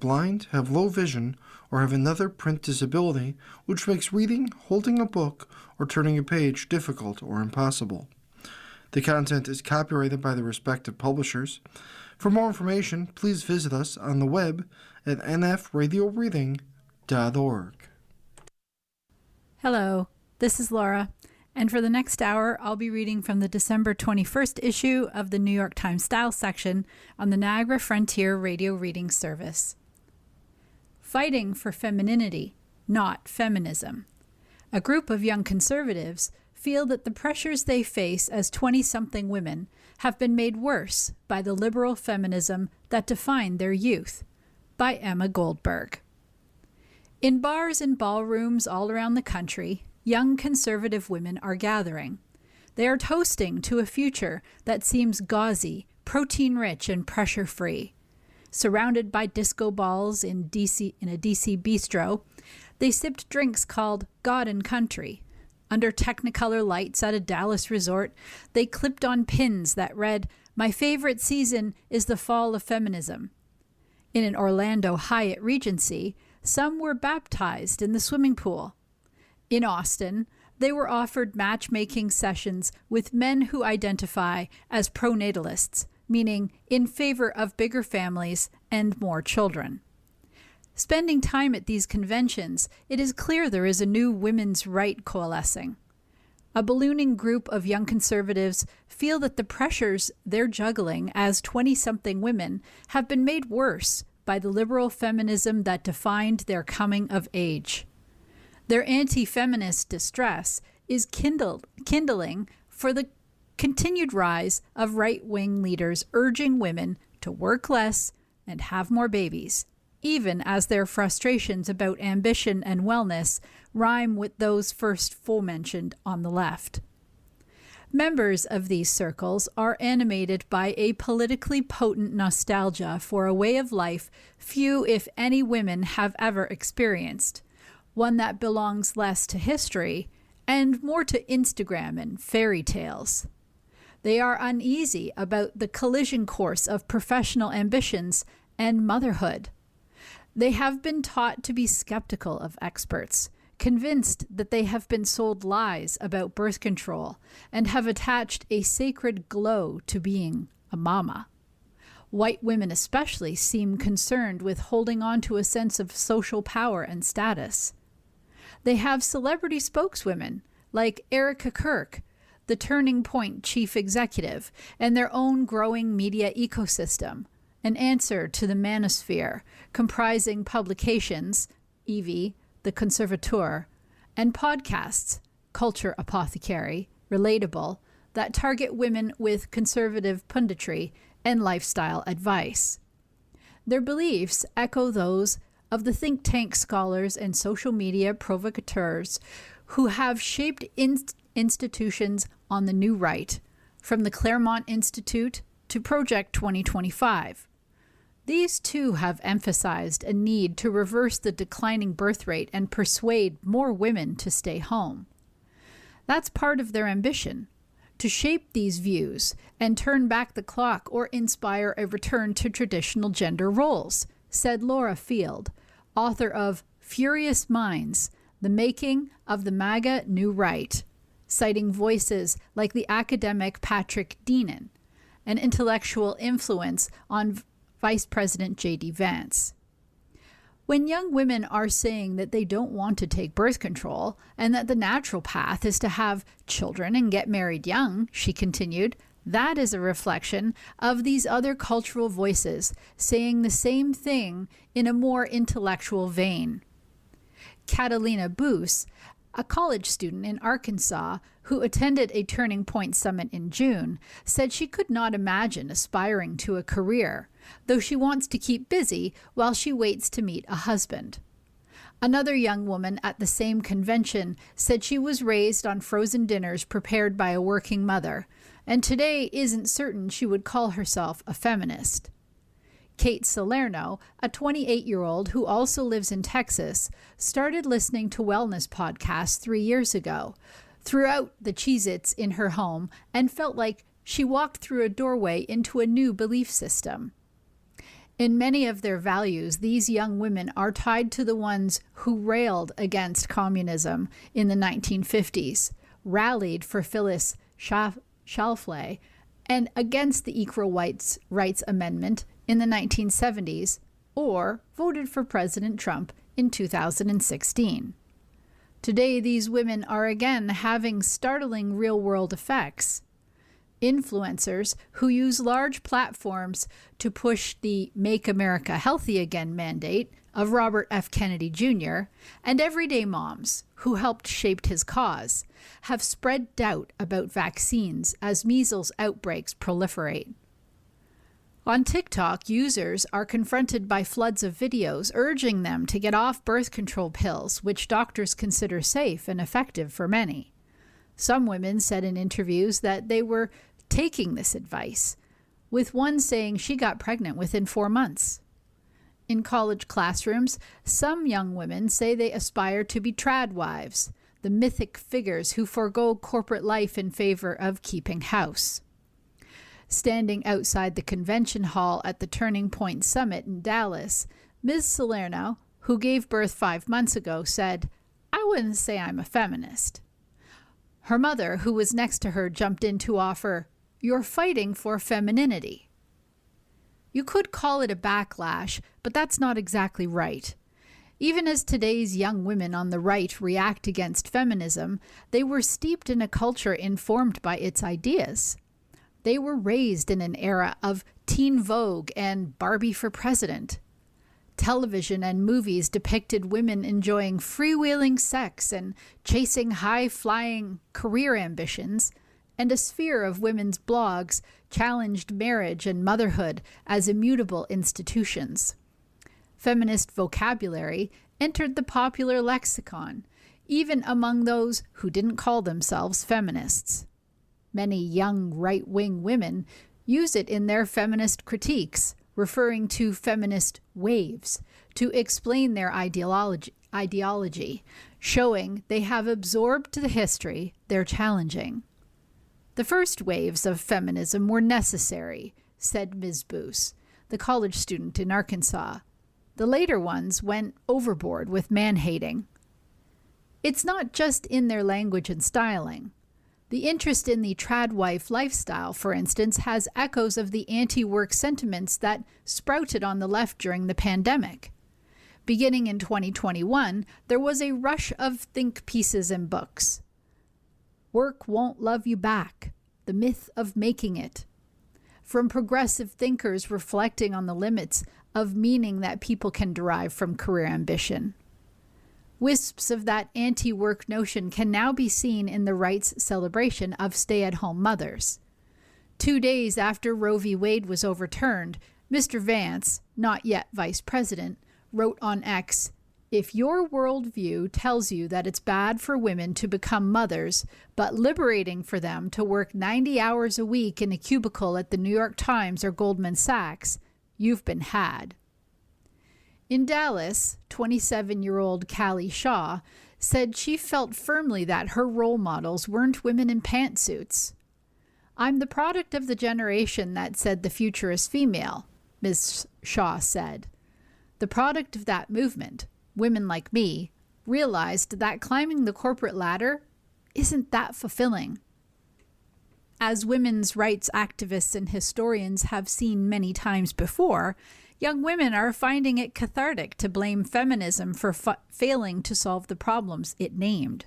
blind, have low vision, or have another print disability which makes reading, holding a book, or turning a page difficult or impossible. The content is copyrighted by the respective publishers. For more information, please visit us on the web at nfradioreading.org. Hello, this is Laura, and for the next hour, I'll be reading from the December 21st issue of the New York Times Style section on the Niagara Frontier Radio Reading Service. Fighting for femininity, not feminism. A group of young conservatives feel that the pressures they face as 20-something women have been made worse by the liberal feminism that defined their youth. By Emma Goldberg. In bars and ballrooms all around the country, young conservative women are gathering. They are toasting to a future that seems gauzy, protein-rich, and pressure-free. Surrounded by disco balls in a DC bistro, they sipped drinks called God and Country. Under Technicolor lights at a Dallas resort, they clipped on pins that read, "My favorite season is the fall of feminism." In an Orlando Hyatt Regency, some were baptized in the swimming pool. In Austin, they were offered matchmaking sessions with men who identify as pronatalists, meaning in favor of bigger families and more children. Spending time at these conventions, it is clear there is a new women's right coalescing. A ballooning group of young conservatives feel that the pressures they're juggling as 20-something women have been made worse by the liberal feminism that defined their coming of age. Their anti-feminist distress is kindling for the continued rise of right-wing leaders urging women to work less and have more babies, even as their frustrations about ambition and wellness rhyme with those first forementioned on the left. Members of these circles are animated by a politically potent nostalgia for a way of life few, if any, women have ever experienced, one that belongs less to history and more to Instagram and fairy tales. They are uneasy about the collision course of professional ambitions and motherhood. They have been taught to be skeptical of experts, convinced that they have been sold lies about birth control, and have attached a sacred glow to being a mama. White women especially seem concerned with holding on to a sense of social power and status. They have celebrity spokeswomen like Erica Kirk, the Turning Point chief executive, and their own growing media ecosystem, an answer to the manosphere, comprising publications, Evie, The Conservateur, and podcasts, Culture Apothecary, Relatable, that target women with conservative punditry and lifestyle advice. Their beliefs echo those of the think tank scholars and social media provocateurs who have shaped institutions on the new right, from the Claremont Institute to Project 2025. These too have emphasized a need to reverse the declining birth rate and persuade more women to stay home. That's part of their ambition, to shape these views and turn back the clock or inspire a return to traditional gender roles, said Laura Field, author of Furious Minds, The Making of the MAGA New Right, citing voices like the academic Patrick Deneen, an intellectual influence on Vice President J.D. Vance. When young women are saying that they don't want to take birth control and that the natural path is to have children and get married young, she continued, that is a reflection of these other cultural voices saying the same thing in a more intellectual vein. Catalina Boos, a college student in Arkansas who attended a Turning Point Summit in June, said she could not imagine aspiring to a career, though she wants to keep busy while she waits to meet a husband. Another young woman at the same convention said she was raised on frozen dinners prepared by a working mother, and today isn't certain she would call herself a feminist. Kate Salerno, a 28-year-old who also lives in Texas, started listening to wellness podcasts 3 years ago, threw out the Cheez-Its in her home, and felt like she walked through a doorway into a new belief system. In many of their values, these young women are tied to the ones who railed against communism in the 1950s, rallied for Phyllis Schlafly, and against the Equal Rights Amendment in the 1970s, or voted for President Trump in 2016. Today, these women are again having startling real-world effects. Influencers who use large platforms to push the Make America Healthy Again mandate of Robert F. Kennedy Jr., and everyday moms who helped shape his cause, have spread doubt about vaccines as measles outbreaks proliferate. On TikTok, users are confronted by floods of videos urging them to get off birth control pills, which doctors consider safe and effective for many. Some women said in interviews that they were taking this advice, with one saying she got pregnant within 4 months. In college classrooms, some young women say they aspire to be trad wives, the mythic figures who forego corporate life in favor of keeping house. Standing outside the convention hall at the Turning Point Summit in Dallas, Ms. Salerno, who gave birth 5 months ago, said, "I wouldn't say I'm a feminist." Her mother, who was next to her, jumped in to offer, "You're fighting for femininity." You could call it a backlash, but that's not exactly right. Even as today's young women on the right react against feminism, they were steeped in a culture informed by its ideas. They were raised in an era of Teen Vogue and Barbie for President. Television and movies depicted women enjoying freewheeling sex and chasing high-flying career ambitions, and a sphere of women's blogs challenged marriage and motherhood as immutable institutions. Feminist vocabulary entered the popular lexicon, even among those who didn't call themselves feminists. Many young right-wing women use it in their feminist critiques, referring to feminist waves to explain their ideology, showing they have absorbed the history they're challenging. The first waves of feminism were necessary, said Ms. Boos, the college student in Arkansas. The later ones went overboard with man-hating. It's not just in their language and styling. The interest in the tradwife lifestyle, for instance, has echoes of the anti-work sentiments that sprouted on the left during the pandemic. Beginning in 2021, there was a rush of think pieces and books. Work Won't Love You Back, The Myth of Making It, from progressive thinkers reflecting on the limits of meaning that people can derive from career ambition. Wisps of that anti-work notion can now be seen in the right's celebration of stay-at-home mothers. 2 days after Roe v. Wade was overturned, Mr. Vance, not yet vice president, wrote on X, "If your worldview tells you that it's bad for women to become mothers, but liberating for them to work 90 hours a week in a cubicle at the New York Times or Goldman Sachs, you've been had." In Dallas, 27-year-old Callie Shaw said she felt firmly that her role models weren't women in pantsuits. "I'm the product of the generation that said the future is female," Ms. Shaw said. The product of that movement, women like me, realized that climbing the corporate ladder isn't that fulfilling. As women's rights activists and historians have seen many times before, young women are finding it cathartic to blame feminism for failing to solve the problems it named.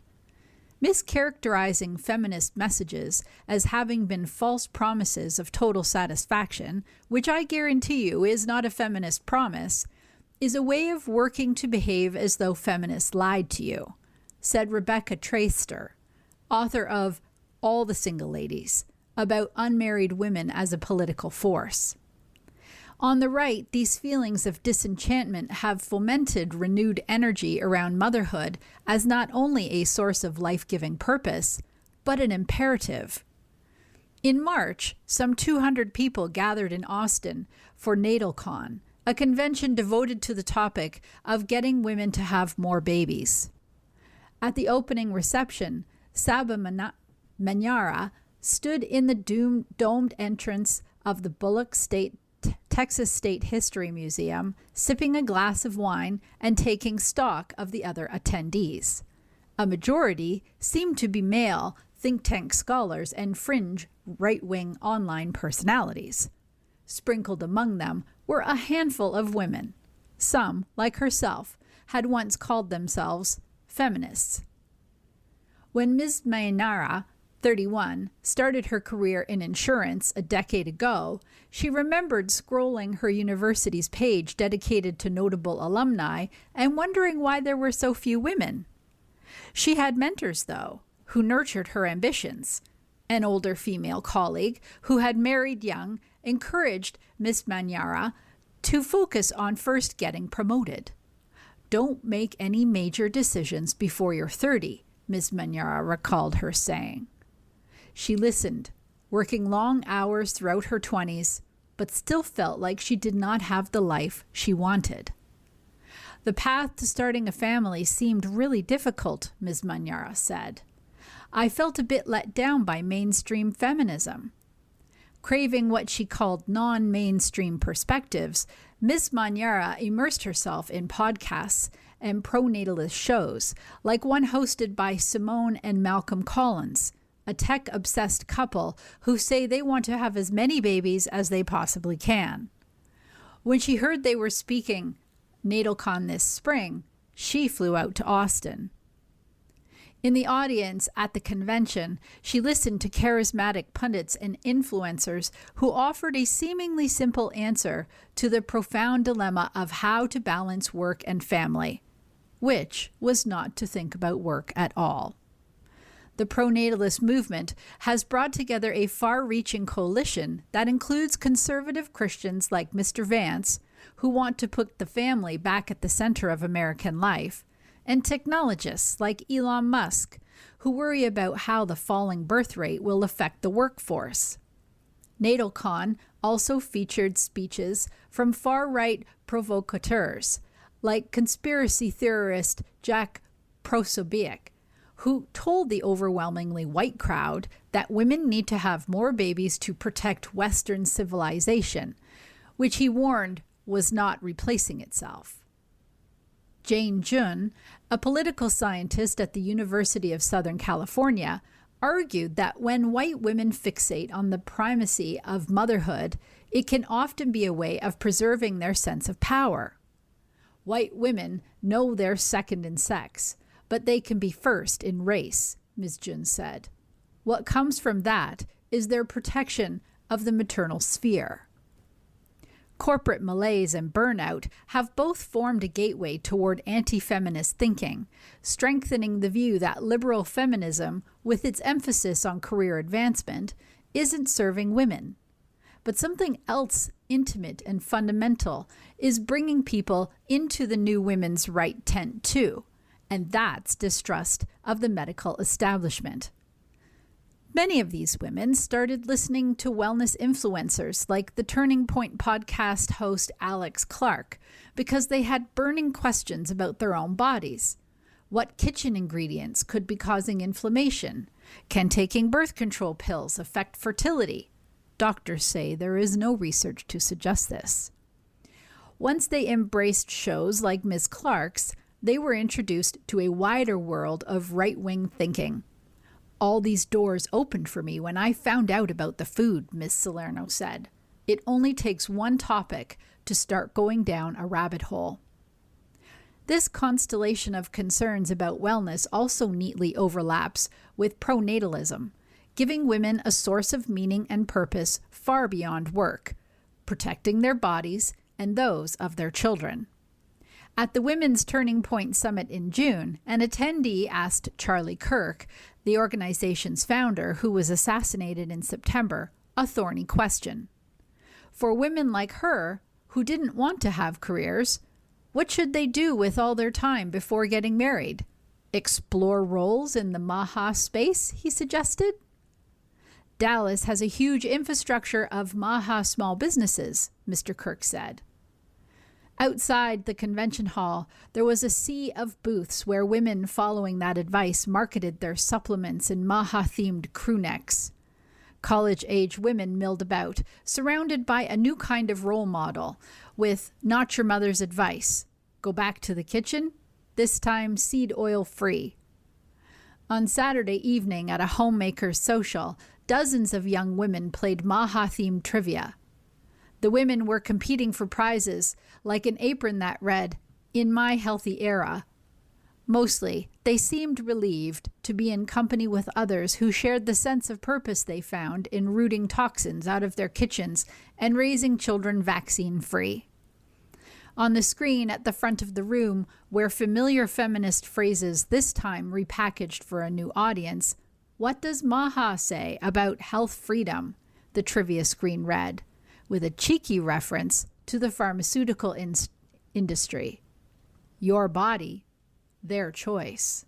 Mischaracterizing feminist messages as having been false promises of total satisfaction, which I guarantee you is not a feminist promise, is a way of working to behave as though feminists lied to you, said Rebecca Traister, author of All the Single Ladies, about unmarried women as a political force. On the right, these feelings of disenchantment have fomented renewed energy around motherhood as not only a source of life-giving purpose, but an imperative. In March, some 200 people gathered in Austin for NatalCon, a convention devoted to the topic of getting women to have more babies. At the opening reception, Saba Manyara stood in the domed entrance of the Bullock State Texas State History Museum, sipping a glass of wine and taking stock of the other attendees. A majority seemed to be male think tank scholars and fringe right-wing online personalities. Sprinkled among them were a handful of women. Some, like herself, had once called themselves feminists. When Ms. Maynara, 31, started her career in insurance a decade ago, she remembered scrolling her university's page dedicated to notable alumni and wondering why there were so few women. She had mentors, though, who nurtured her ambitions. An older female colleague who had married young encouraged Miss Maynara to focus on first getting promoted. "Don't make any major decisions before you're 30, Miss Maynara recalled her saying. She listened, working long hours throughout her 20s, but still felt like she did not have the life she wanted. The path to starting a family seemed really difficult, Ms. Maynara said. I felt a bit let down by mainstream feminism. Craving what she called non-mainstream perspectives, Ms. Maynara immersed herself in podcasts and pronatalist shows, like one hosted by Simone and Malcolm Collins, a tech-obsessed couple who say they want to have as many babies as they possibly can. When she heard they were speaking NatalCon this spring, she flew out to Austin. In the audience at the convention, she listened to charismatic pundits and influencers who offered a seemingly simple answer to the profound dilemma of how to balance work and family, which was not to think about work at all. The pronatalist movement has brought together a far-reaching coalition that includes conservative Christians like Mr. Vance, who want to put the family back at the center of American life, and technologists like Elon Musk, who worry about how the falling birth rate will affect the workforce. NatalCon also featured speeches from far-right provocateurs, like conspiracy theorist Jack Posobiec, who told the overwhelmingly white crowd that women need to have more babies to protect Western civilization, which he warned was not replacing itself. Jane Jun, a political scientist at the University of Southern California, argued that when white women fixate on the primacy of motherhood, it can often be a way of preserving their sense of power. White women know they're second in sex, but they can be first in race, Ms. Jun said. What comes from that is their protection of the maternal sphere. Corporate malaise and burnout have both formed a gateway toward anti-feminist thinking, strengthening the view that liberal feminism, with its emphasis on career advancement, isn't serving women. But something else intimate and fundamental is bringing people into the new women's right tent too, and that's distrust of the medical establishment. Many of these women started listening to wellness influencers like the Turning Point podcast host Alex Clark because they had burning questions about their own bodies. What kitchen ingredients could be causing inflammation? Can taking birth control pills affect fertility? Doctors say there is no research to suggest this. Once they embraced shows like Ms. Clark's, they were introduced to a wider world of right-wing thinking. All these doors opened for me when I found out about the food, Ms. Salerno said. It only takes one topic to start going down a rabbit hole. This constellation of concerns about wellness also neatly overlaps with pronatalism, giving women a source of meaning and purpose far beyond work, protecting their bodies and those of their children. At the Women's Turning Point Summit in June, an attendee asked Charlie Kirk, the organization's founder who was assassinated in September, a thorny question. For women like her, who didn't want to have careers, what should they do with all their time before getting married? Explore roles in the MAHA space, he suggested. Dallas has a huge infrastructure of MAHA small businesses, Mr. Kirk said. Outside the convention hall, there was a sea of booths where women following that advice marketed their supplements in MAHA-themed crew necks. College-age women milled about, surrounded by a new kind of role model, with not your mother's advice. Go back to the kitchen, this time seed oil free. On Saturday evening at a homemaker's social, dozens of young women played Maha-themed trivia. The women were competing for prizes, like an apron that read, "In my healthy era." Mostly, they seemed relieved to be in company with others who shared the sense of purpose they found in rooting toxins out of their kitchens and raising children vaccine-free. On the screen at the front of the room, where familiar feminist phrases this time repackaged for a new audience, "What does Maha say about health freedom?" the trivia screen read, with a cheeky reference to the pharmaceutical industry. Your body, their choice.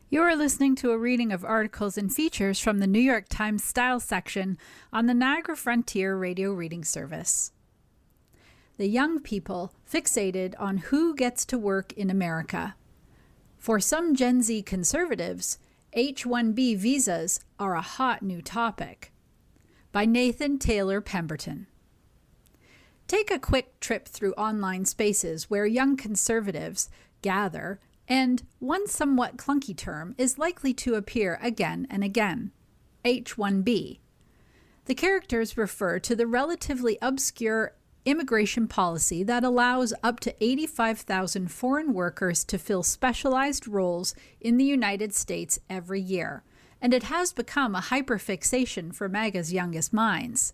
You are listening to a reading of articles and features from the New York Times Style section on the Niagara Frontier Radio Reading Service. The young people fixated on who gets to work in America. For some Gen Z conservatives, H-1B visas are a hot new topic. By Nathan Taylor Pemberton. Take a quick trip through online spaces where young conservatives gather, and one somewhat clunky term is likely to appear again and again: H-1B. The characters refer to the relatively obscure immigration policy that allows up to 85,000 foreign workers to fill specialized roles in the United States every year, and it has become a hyperfixation for MAGA's youngest minds.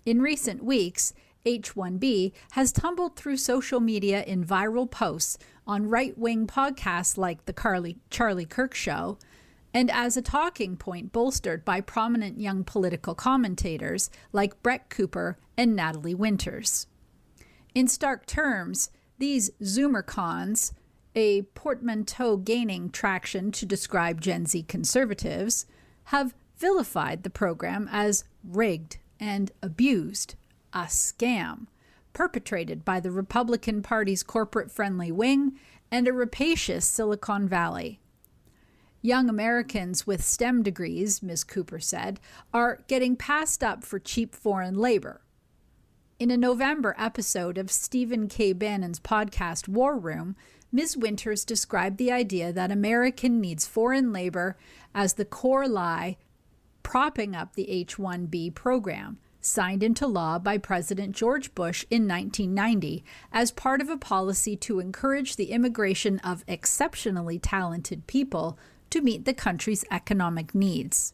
In recent weeks, H-1B has tumbled through social media in viral posts on right-wing podcasts like The Charlie Kirk Show, and as a talking point bolstered by prominent young political commentators like Brett Cooper and Natalie Winters. In stark terms, these Zoomercons, a portmanteau gaining traction to describe Gen Z conservatives, have vilified the program as rigged and abused, a scam, perpetrated by the Republican Party's corporate-friendly wing and a rapacious Silicon Valley. Young Americans with STEM degrees, Ms. Cooper said, are getting passed up for cheap foreign labor. In a November episode of Stephen K. Bannon's podcast War Room, Ms. Winters described the idea that America needs foreign labor as the core lie propping up the H-1B program, signed into law by President George Bush in 1990 as part of a policy to encourage the immigration of exceptionally talented people to meet the country's economic needs.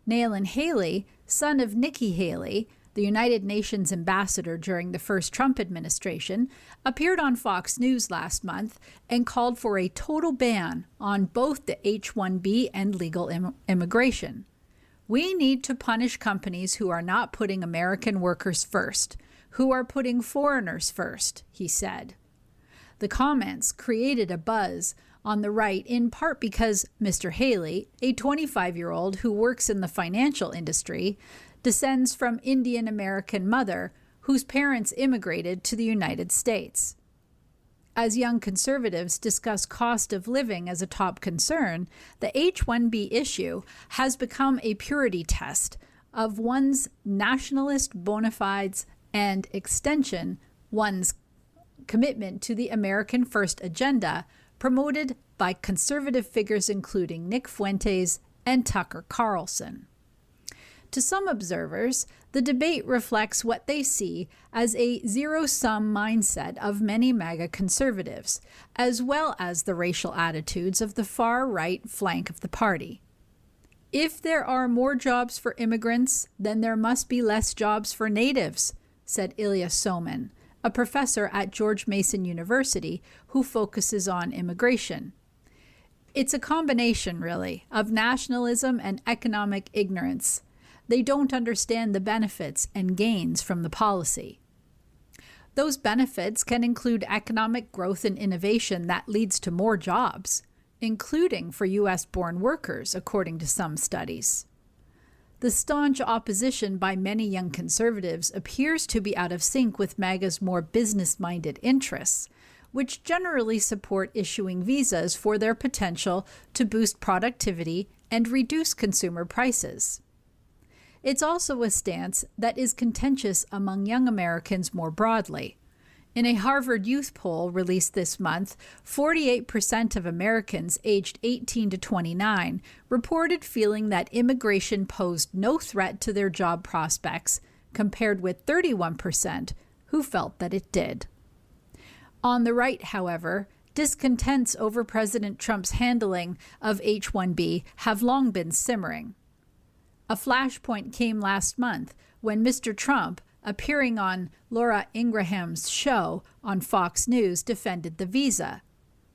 Nayland Haley, son of Nikki Haley, the United Nations ambassador during the first Trump administration, appeared on Fox News last month and called for a total ban on both the H-1B and legal immigration. "We need to punish companies who are not putting American workers first, who are putting foreigners first," he said. The comments created a buzz on the right in part because Mr. Haley, a 25-year-old who works in the financial industry, descends from Indian-American mother whose parents immigrated to the United States. As young conservatives discuss cost of living as a top concern, the H-1B issue has become a purity test of one's nationalist bona fides and extension, one's commitment to the American First agenda promoted by conservative figures including Nick Fuentes and Tucker Carlson. To some observers, the debate reflects what they see as a zero-sum mindset of many MAGA conservatives, as well as the racial attitudes of the far-right flank of the party. If there are more jobs for immigrants, then there must be less jobs for natives, said Ilya Somin, a professor at George Mason University who focuses on immigration. It's a combination, really, of nationalism and economic ignorance. They don't understand the benefits and gains from the policy. Those benefits can include economic growth and innovation that leads to more jobs, including for U.S.-born workers, according to some studies. The staunch opposition by many young conservatives appears to be out of sync with MAGA's more business-minded interests, which generally support issuing visas for their potential to boost productivity and reduce consumer prices. It's also a stance that is contentious among young Americans more broadly. In a Harvard Youth poll released this month, 48% of Americans aged 18 to 29 reported feeling that immigration posed no threat to their job prospects, compared with 31% who felt that it did. On the right, however, discontents over President Trump's handling of H-1B have long been simmering. A flashpoint came last month when Mr. Trump, appearing on Laura Ingraham's show on Fox News, defended the visa.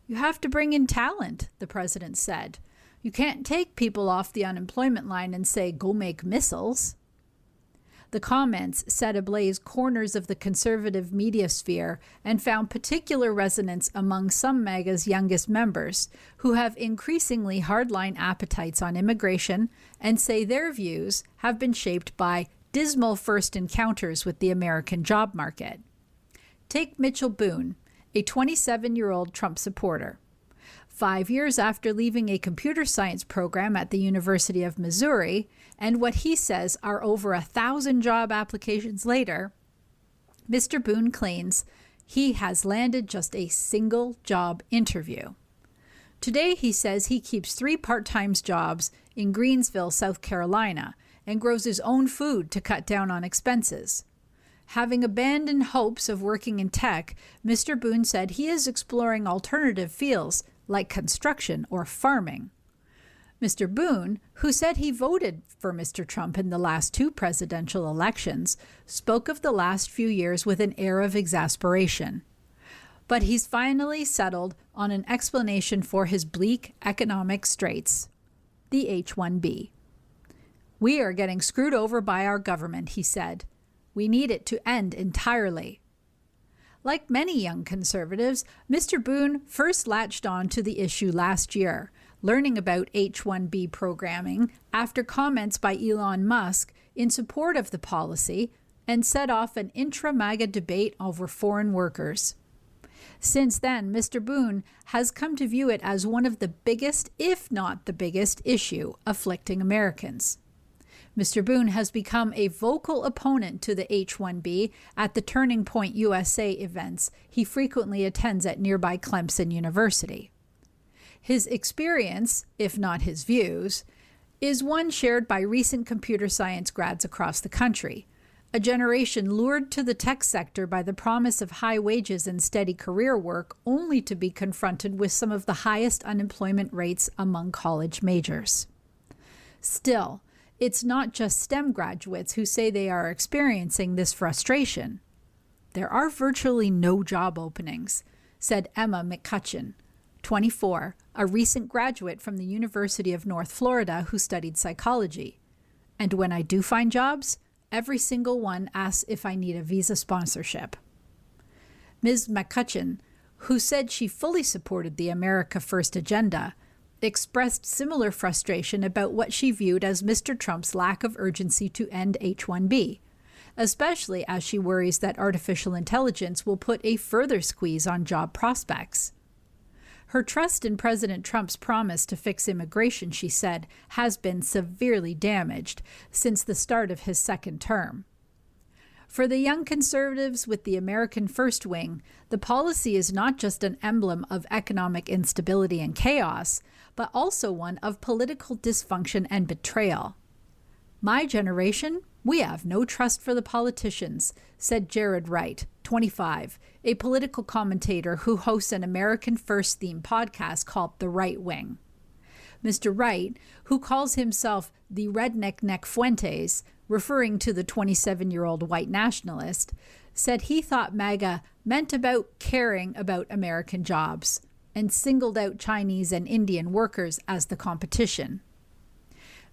"You have to bring in talent," the president said. "You can't take people off the unemployment line and say, 'Go make missiles.'" The comments set ablaze corners of the conservative media sphere and found particular resonance among some MAGA's youngest members, who have increasingly hardline appetites on immigration and say their views have been shaped by dismal first encounters with the American job market. Take Mitchell Boone, a 27-year-old Trump supporter. 5 years after leaving a computer science program at the University of Missouri, and what he says are over 1,000 job applications later, Mr. Boone claims he has landed just a single job interview. Today, he says he keeps 3 part-time jobs in Greensville, South Carolina, and grows his own food to cut down on expenses. Having abandoned hopes of working in tech, Mr. Boone said he is exploring alternative fields like construction or farming. Mr. Boone, who said he voted for Mr. Trump in the last 2 presidential elections, spoke of the last few years with an air of exasperation. But he's finally settled on an explanation for his bleak economic straits: the H-1B. "We are getting screwed over by our government," he said. "We need it to end entirely." Like many young conservatives, Mr. Boone first latched on to the issue last year, learning about H-1B programming after comments by Elon Musk in support of the policy, and set off an intra-MAGA debate over foreign workers. Since then, Mr. Boone has come to view it as one of the biggest, if not the biggest, issue afflicting Americans. Mr. Boone has become a vocal opponent to the H-1B at the Turning Point USA events he frequently attends at nearby Clemson University. His experience, if not his views, is one shared by recent computer science grads across the country, a generation lured to the tech sector by the promise of high wages and steady career work, only to be confronted with some of the highest unemployment rates among college majors. Still, it's not just STEM graduates who say they are experiencing this frustration. "There are virtually no job openings," said Emma McCutcheon, 24, a recent graduate from the University of North Florida who studied psychology. "And when I do find jobs, every single one asks if I need a visa sponsorship." Ms. McCutcheon, who said she fully supported the America First agenda, expressed similar frustration about what she viewed as Mr. Trump's lack of urgency to end H-1B, especially as she worries that artificial intelligence will put a further squeeze on job prospects. Her trust in President Trump's promise to fix immigration, she said, has been severely damaged since the start of his second term. For the young conservatives with the American First Wing, the policy is not just an emblem of economic instability and chaos, but also one of political dysfunction and betrayal. "My generation, we have no trust for the politicians," said Jared Wright, 25, a political commentator who hosts an American First themed podcast called The Right Wing. Mr. Wright, who calls himself the Redneck Neck Fuentes, referring to the 27-year-old white nationalist, said he thought MAGA meant about caring about American jobs and singled out Chinese and Indian workers as the competition.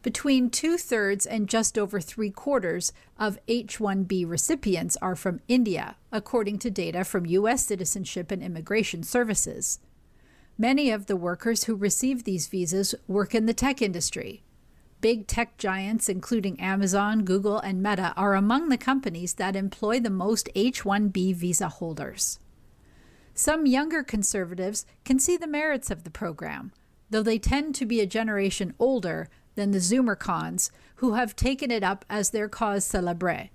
Between 2/3 and just over 3/4 of H-1B recipients are from India, according to data from U.S. Citizenship and Immigration Services. Many of the workers who receive these visas work in the tech industry. Big tech giants, including Amazon, Google, and Meta, are among the companies that employ the most H-1B visa holders. Some younger conservatives can see the merits of the program, though they tend to be a generation older than the Zoomercons, who have taken it up as their cause célèbre.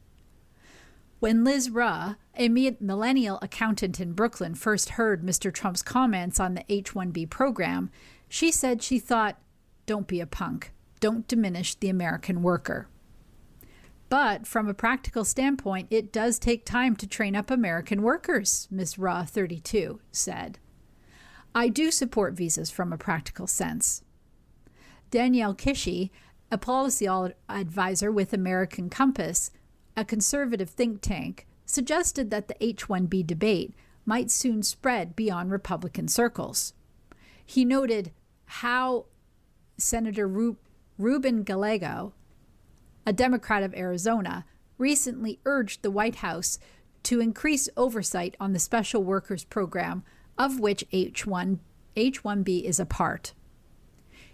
When Liz Ruh, a millennial accountant in Brooklyn, first heard Mr. Trump's comments on the H-1B program, she said she thought, "Don't be a punk. Don't diminish the American worker." But from a practical standpoint, it does take time to train up American workers, Ms. Ruh, 32, said. I do support visas from a practical sense. Danielle Kishie, a policy advisor with American Compass, a conservative think tank, suggested that the H-1B debate might soon spread beyond Republican circles. He noted how Senator Ruben Gallego, a Democrat of Arizona, recently urged the White House to increase oversight on the special workers program, of which H-1B is a part.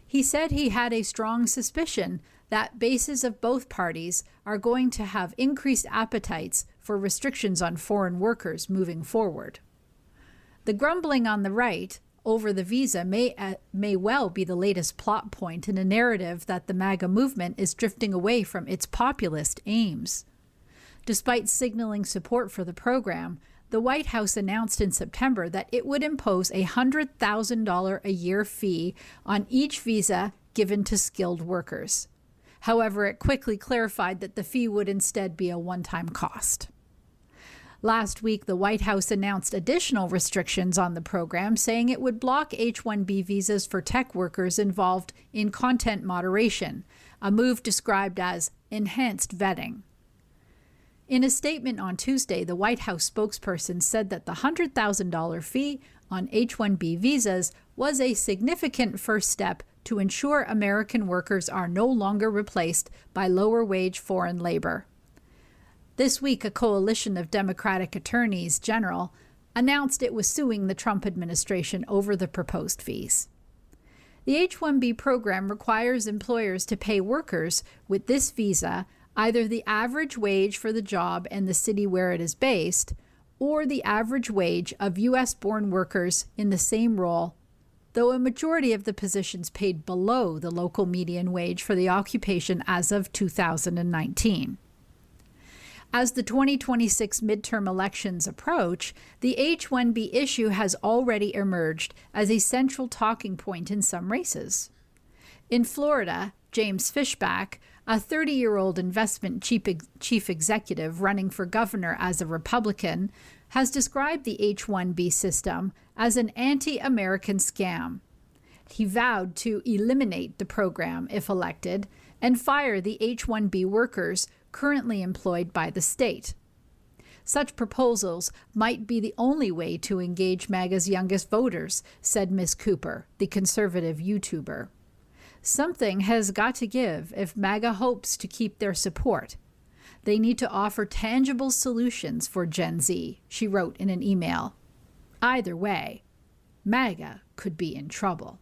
He said he had a strong suspicion that bases of both parties are going to have increased appetites for restrictions on foreign workers moving forward. The grumbling on the right over the visa may well be the latest plot point in a narrative that the MAGA movement is drifting away from its populist aims. Despite signaling support for the program, the White House announced in September that it would impose a $100,000 a year fee on each visa given to skilled workers. However, it quickly clarified that the fee would instead be a one-time cost. Last week, the White House announced additional restrictions on the program, saying it would block H-1B visas for tech workers involved in content moderation, a move described as enhanced vetting. In a statement on Tuesday, the White House spokesperson said that the $100,000 fee on H-1B visas was a significant first step to ensure American workers are no longer replaced by lower-wage foreign labor. This week, a coalition of Democratic attorneys general announced it was suing the Trump administration over the proposed fees. The H-1B program requires employers to pay workers with this visa either the average wage for the job and the city where it is based, or the average wage of U.S.-born workers in the same role, though a majority of the positions paid below the local median wage for the occupation as of 2019. As the 2026 midterm elections approach, the H-1B issue has already emerged as a central talking point in some races. In Florida, James Fishback, a 30-year-old investment chief executive running for governor as a Republican, has described the H-1B system as an anti-American scam. He vowed to eliminate the program if elected and fire the H-1B workers currently employed by the state. Such proposals might be the only way to engage MAGA's youngest voters, said Ms. Cooper, the conservative YouTuber. Something has got to give if MAGA hopes to keep their support. They need to offer tangible solutions for Gen Z, she wrote in an email. Either way, MAGA could be in trouble.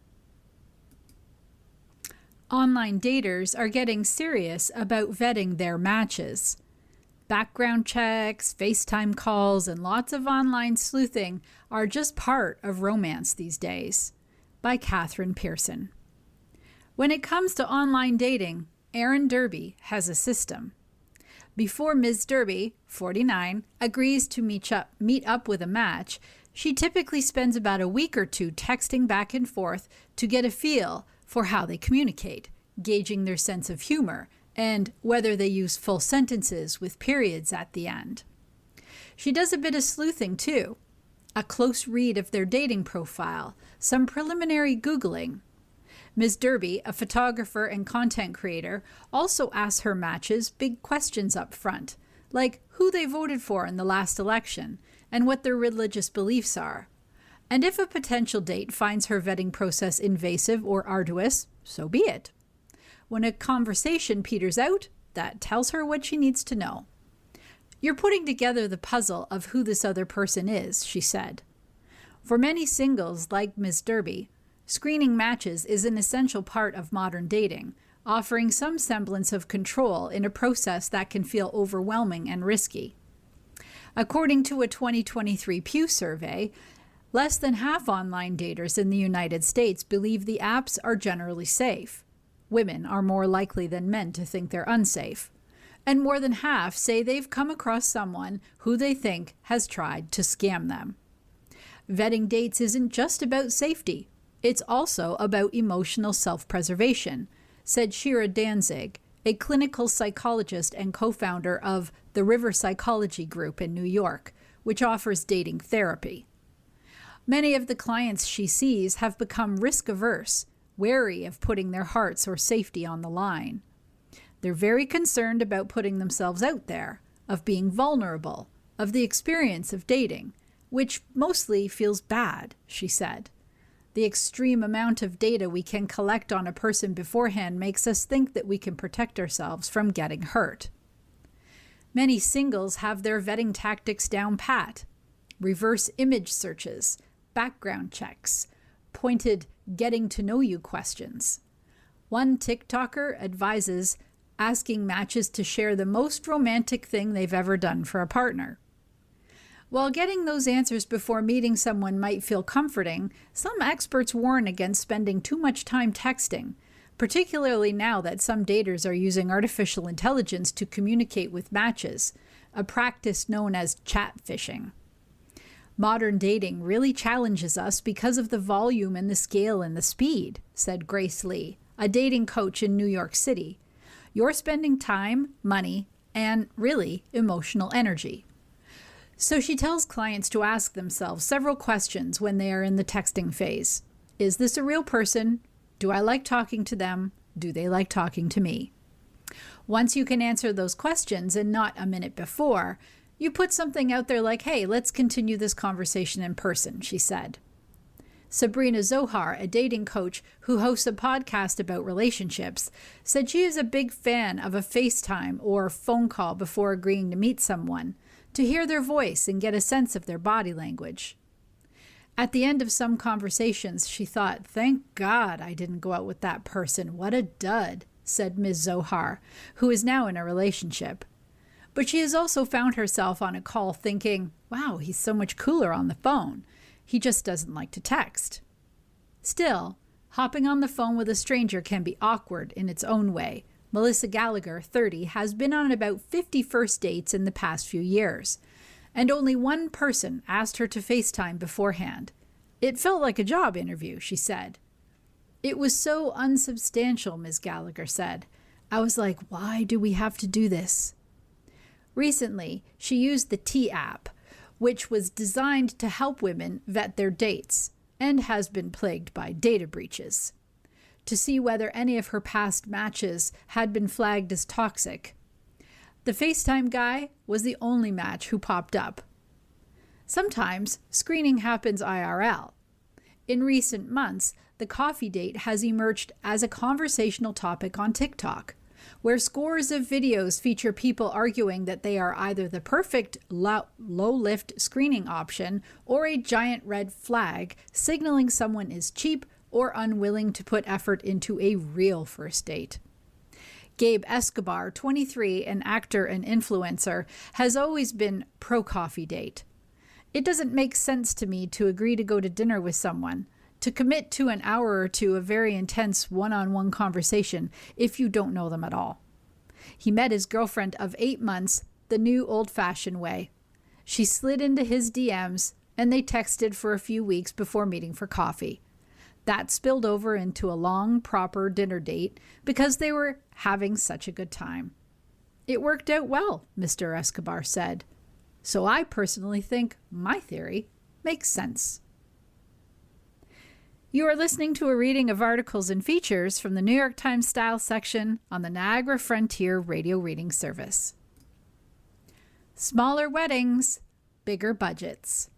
Online daters are getting serious about vetting their matches. Background checks, FaceTime calls, and lots of online sleuthing are just part of romance these days. By Catherine Pearson. When it comes to online dating, Erin Derby has a system. Before Ms. Derby, 49, agrees to meet up with a match, she typically spends about a week or two texting back and forth to get a feel for how they communicate, gauging their sense of humor, and whether they use full sentences with periods at the end. She does a bit of sleuthing too, a close read of their dating profile, some preliminary Googling. Ms. Derby, a photographer and content creator, also asks her matches big questions up front, like who they voted for in the last election and what their religious beliefs are. And if a potential date finds her vetting process invasive or arduous, so be it. When a conversation peters out, that tells her what she needs to know. You're putting together the puzzle of who this other person is, she said. For many singles like Ms. Derby, screening matches is an essential part of modern dating, offering some semblance of control in a process that can feel overwhelming and risky. According to a 2023 Pew survey, Less than half online daters in the United States believe the apps are generally safe. Women are more likely than men to think they're unsafe. And more than half say they've come across someone who they think has tried to scam them. Vetting dates isn't just about safety. It's also about emotional self-preservation, said Shira Danzig, a clinical psychologist and co-founder of the River Psychology Group in New York, which offers dating therapy. Many of the clients she sees have become risk-averse, wary of putting their hearts or safety on the line. They're very concerned about putting themselves out there, of being vulnerable, of the experience of dating, which mostly feels bad, she said. The extreme amount of data we can collect on a person beforehand makes us think that we can protect ourselves from getting hurt. Many singles have their vetting tactics down pat. Reverse image searches, background checks, pointed getting-to-know-you questions. One TikToker advises asking matches to share the most romantic thing they've ever done for a partner. While getting those answers before meeting someone might feel comforting, some experts warn against spending too much time texting, particularly now that some daters are using artificial intelligence to communicate with matches, a practice known as chat phishing. Modern dating really challenges us because of the volume and the scale and the speed, said Grace Lee, a dating coach in New York City. You're spending time, money, and really emotional energy. So she tells clients to ask themselves several questions when they are in the texting phase. Is this a real person? Do I like talking to them? Do they like talking to me? Once you can answer those questions and not a minute before, you put something out there like, hey, let's continue this conversation in person, she said. Sabrina Zohar, a dating coach who hosts a podcast about relationships, said she is a big fan of a FaceTime or phone call before agreeing to meet someone, to hear their voice and get a sense of their body language. At the end of some conversations, she thought, thank God I didn't go out with that person. What a dud, said Ms. Zohar, who is now in a relationship. But she has also found herself on a call thinking, wow, he's so much cooler on the phone. He just doesn't like to text. Still, hopping on the phone with a stranger can be awkward in its own way. Melissa Gallagher, 30, has been on about 50 first dates in the past few years, and only one person asked her to FaceTime beforehand. It felt like a job interview, she said. It was so unsubstantial, Ms. Gallagher said. I was like, why do we have to do this? Recently, she used the T app, which was designed to help women vet their dates and has been plagued by data breaches, to see whether any of her past matches had been flagged as toxic. The FaceTime guy was the only match who popped up. Sometimes screening happens IRL. In recent months, the coffee date has emerged as a conversational topic on TikTok, where scores of videos feature people arguing that they are either the perfect low-lift screening option or a giant red flag signaling someone is cheap or unwilling to put effort into a real first date. Gabe Escobar, 23, an actor and influencer, has always been pro-coffee date. It doesn't make sense to me to agree to go to dinner with someone, to commit to an hour or two of very intense one-on-one conversation if you don't know them at all. He met his girlfriend of 8 months the new old-fashioned way. She slid into his DMs, and they texted for a few weeks before meeting for coffee. That spilled over into a long, proper dinner date because they were having such a good time. It worked out well, Mr. Escobar said. So I personally think my theory makes sense. You are listening to a reading of articles and features from the New York Times Style section on the Niagara Frontier Radio Reading Service. Smaller weddings, bigger budgets.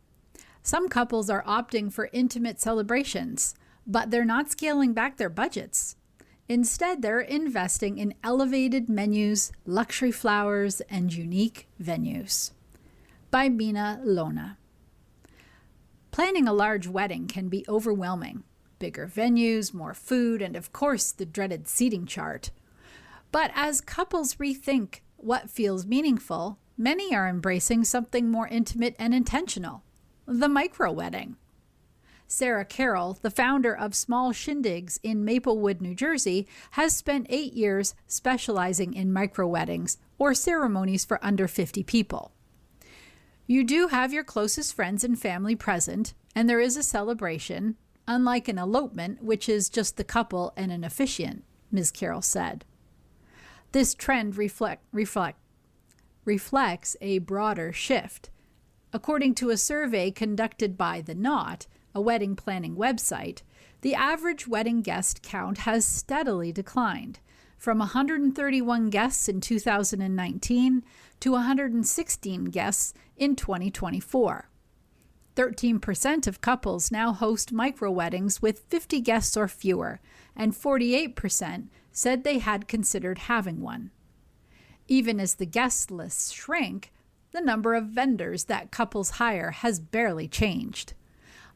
Some couples are opting for intimate celebrations, but they're not scaling back their budgets. Instead, they're investing in elevated menus, luxury flowers, and unique venues. By Mina Lona. Planning a large wedding can be overwhelming. Bigger venues, more food, and of course the dreaded seating chart. But as couples rethink what feels meaningful, many are embracing something more intimate and intentional. The micro-wedding. Sarah Carroll, the founder of Small Shindigs in Maplewood, New Jersey, has spent 8 years specializing in micro-weddings, or ceremonies for under 50 people. You do have your closest friends and family present, and there is a celebration, unlike an elopement, which is just the couple and an officiant, Ms. Carroll said. This trend reflects a broader shift. According to a survey conducted by The Knot, a wedding planning website, the average wedding guest count has steadily declined, from 131 guests in 2019 to 116 guests in 2024. 13% of couples now host micro-weddings with 50 guests or fewer, and 48% said they had considered having one. Even as the guest lists shrink, the number of vendors that couples hire has barely changed.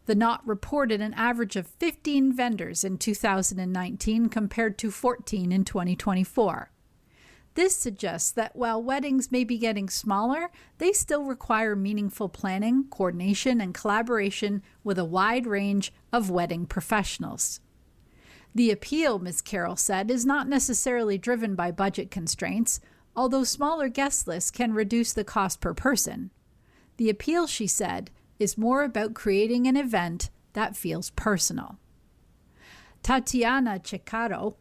The Knot reported an average of 15 vendors in 2019 compared to 14 in 2024. This suggests that while weddings may be getting smaller, they still require meaningful planning, coordination, and collaboration with a wide range of wedding professionals. The appeal, Ms. Carroll said, is not necessarily driven by budget constraints, although smaller guest lists can reduce the cost per person. The appeal, she said, is more about creating an event that feels personal. Tatiana Cecaro,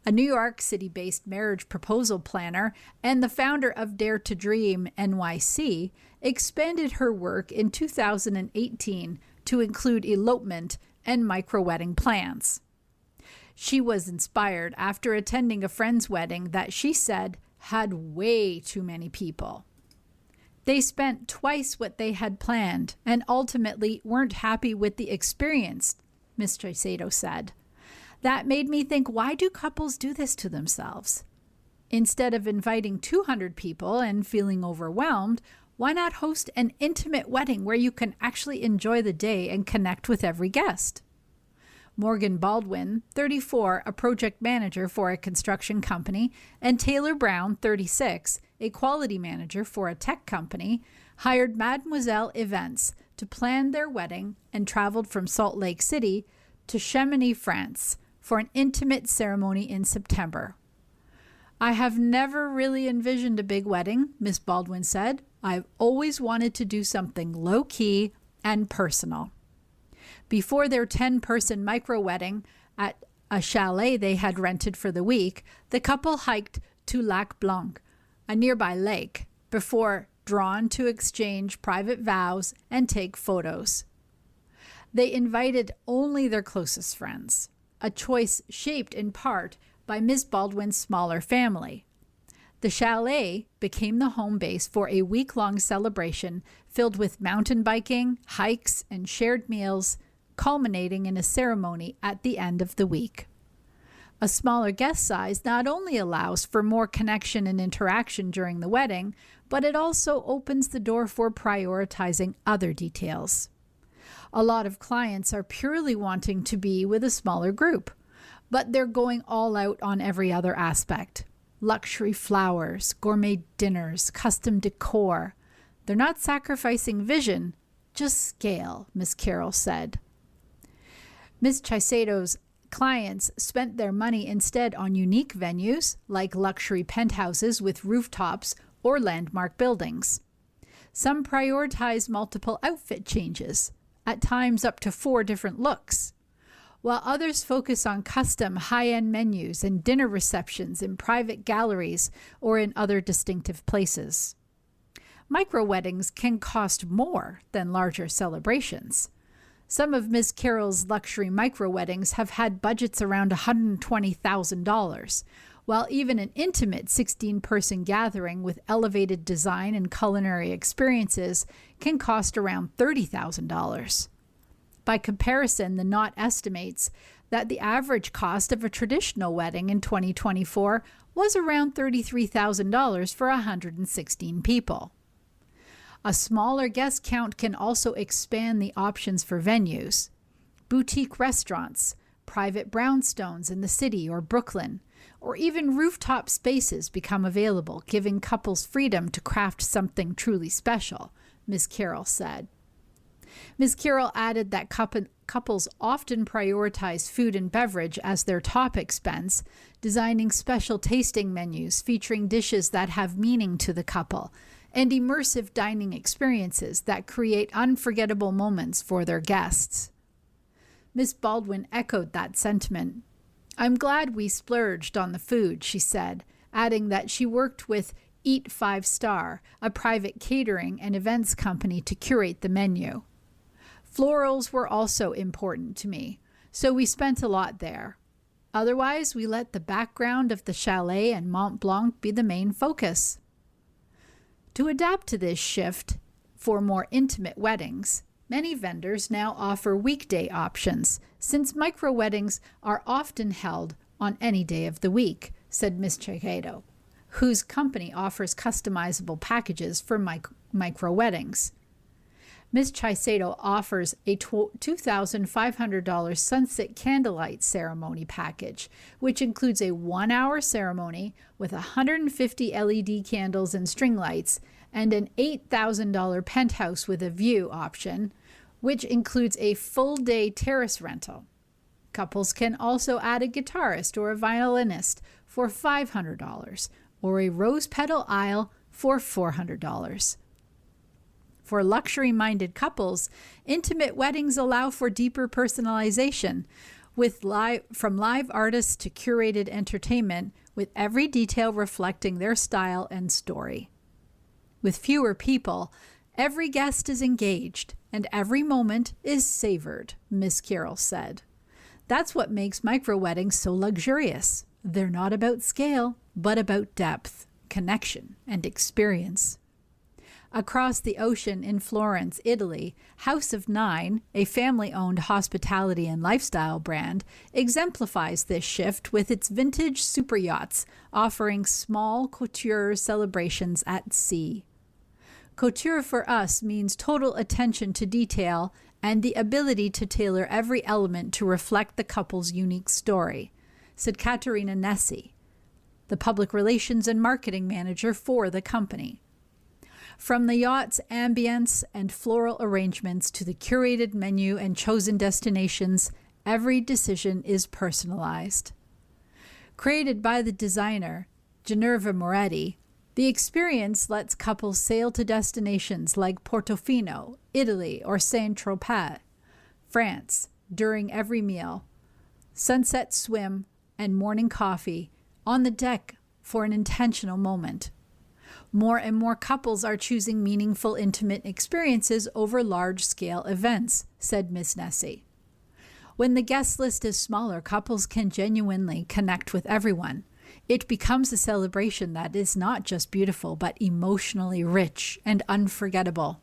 a New York City-based marriage proposal planner and the founder of Dare to Dream NYC, expanded her work in 2018 to include elopement and micro-wedding plans. She was inspired after attending a friend's wedding that she said had way too many people. They spent twice what they had planned and ultimately weren't happy with the experience, Ms. Caicedo said. That made me think, why do couples do this to themselves? Instead of inviting 200 people and feeling overwhelmed, why not host an intimate wedding where you can actually enjoy the day and connect with every guest? Morgan Baldwin, 34, a project manager for a construction company, and Taylor Brown, 36, a quality manager for a tech company, hired Mademoiselle Events to plan their wedding and traveled from Salt Lake City to Chamonix, France, for an intimate ceremony in September. I have never really envisioned a big wedding, Ms. Baldwin said. I've always wanted to do something low-key and personal. Before their 10-person micro-wedding at a chalet they had rented for the week, the couple hiked to Lac Blanc, a nearby lake, before drawn to exchange private vows and take photos. They invited only their closest friends, a choice shaped in part by Ms. Baldwin's smaller family. The chalet became the home base for a week-long celebration filled with mountain biking, hikes, and shared meals, culminating in a ceremony at the end of the week. A smaller guest size not only allows for more connection and interaction during the wedding, but it also opens the door for prioritizing other details. A lot of clients are purely wanting to be with a smaller group, but they're going all out on every other aspect. Luxury flowers, gourmet dinners, custom decor. They're not sacrificing vision, just scale, Ms. Carroll said. Ms. Caicedo's clients spent their money instead on unique venues like luxury penthouses with rooftops or landmark buildings. Some prioritize multiple outfit changes, at times up to 4 different looks, while others focus on custom high-end menus and dinner receptions in private galleries or in other distinctive places. Micro-weddings can cost more than larger celebrations. Some of Ms. Carroll's luxury micro-weddings have had budgets around $120,000, while even an intimate 16-person gathering with elevated design and culinary experiences can cost around $30,000. By comparison, The Knot estimates that the average cost of a traditional wedding in 2024 was around $33,000 for 116 people. A smaller guest count can also expand the options for venues. Boutique restaurants, private brownstones in the city or Brooklyn, or even rooftop spaces become available, giving couples freedom to craft something truly special, Ms. Carroll said. Ms. Carroll added that couples often prioritize food and beverage as their top expense, designing special tasting menus featuring dishes that have meaning to the couple, and immersive dining experiences that create unforgettable moments for their guests. Miss Baldwin echoed that sentiment. "I'm glad we splurged on the food," she said, adding that she worked with Eat 5 Star, a private catering and events company, to curate the menu. Florals were also important to me, so we spent a lot there. Otherwise, we let the background of the chalet and Mont Blanc be the main focus. To adapt to this shift for more intimate weddings, many vendors now offer weekday options, since micro-weddings are often held on any day of the week, said Ms. Chiquedo, whose company offers customizable packages for micro-weddings. Ms. Chiquedo offers a $2,500 sunset candlelight ceremony package, which includes a 1-hour ceremony with 150 LED candles and string lights, and an $8,000 penthouse with a view option, which includes a full-day terrace rental. Couples can also add a guitarist or a violinist for $500, or a rose petal aisle for $400. For luxury-minded couples, intimate weddings allow for deeper personalization, from live artists to curated entertainment, with every detail reflecting their style and story. With fewer people, every guest is engaged and every moment is savored, Miss Carroll said. That's what makes micro-weddings so luxurious. They're not about scale, but about depth, connection, and experience. Across the ocean in Florence, Italy, House of Nine, a family-owned hospitality and lifestyle brand, exemplifies this shift with its vintage super yachts offering small couture celebrations at sea. Couture for us means total attention to detail and the ability to tailor every element to reflect the couple's unique story, said Caterina Nessi, the public relations and marketing manager for the company. From the yacht's ambience and floral arrangements to the curated menu and chosen destinations, every decision is personalized. Created by the designer, Ginevra Moretti, the experience lets couples sail to destinations like Portofino, Italy, or Saint-Tropez, France, during every meal, sunset swim, and morning coffee on the deck for an intentional moment. More and more couples are choosing meaningful, intimate experiences over large-scale events, said Ms. Nessi. When the guest list is smaller, couples can genuinely connect with everyone. It becomes a celebration that is not just beautiful, but emotionally rich and unforgettable.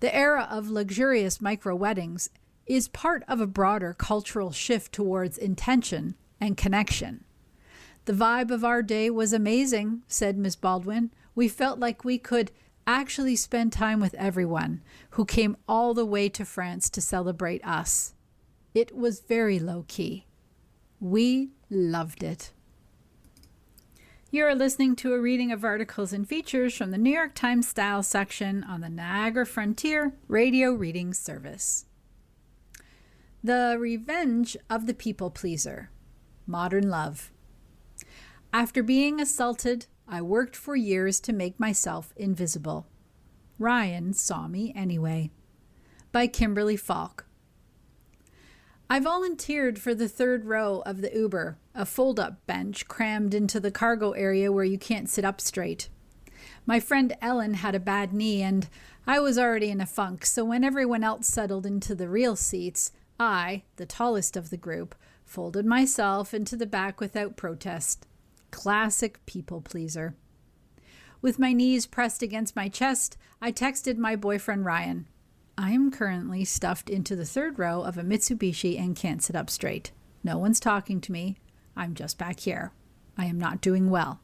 The era of luxurious micro-weddings is part of a broader cultural shift towards intention and connection. "The vibe of our day was amazing," said Ms. Baldwin. "We felt like we could actually spend time with everyone who came all the way to France to celebrate us. It was very low-key. We loved it." You are listening to a reading of articles and features from the New York Times Style section on the Niagara Frontier Radio Reading Service. The Revenge of the People Pleaser. Modern Love. After being assaulted, I worked for years to make myself invisible. Ryan saw me anyway. By Kimberly Falk. I volunteered for the third row of the Uber, a fold-up bench crammed into the cargo area where you can't sit up straight. My friend Ellen had a bad knee, and I was already in a funk, so when everyone else settled into the real seats, I, the tallest of the group, folded myself into the back without protest. Classic people pleaser. With my knees pressed against my chest, I texted my boyfriend Ryan. I am currently stuffed into the third row of a Mitsubishi and can't sit up straight. No one's talking to me. I'm just back here. I am not doing well.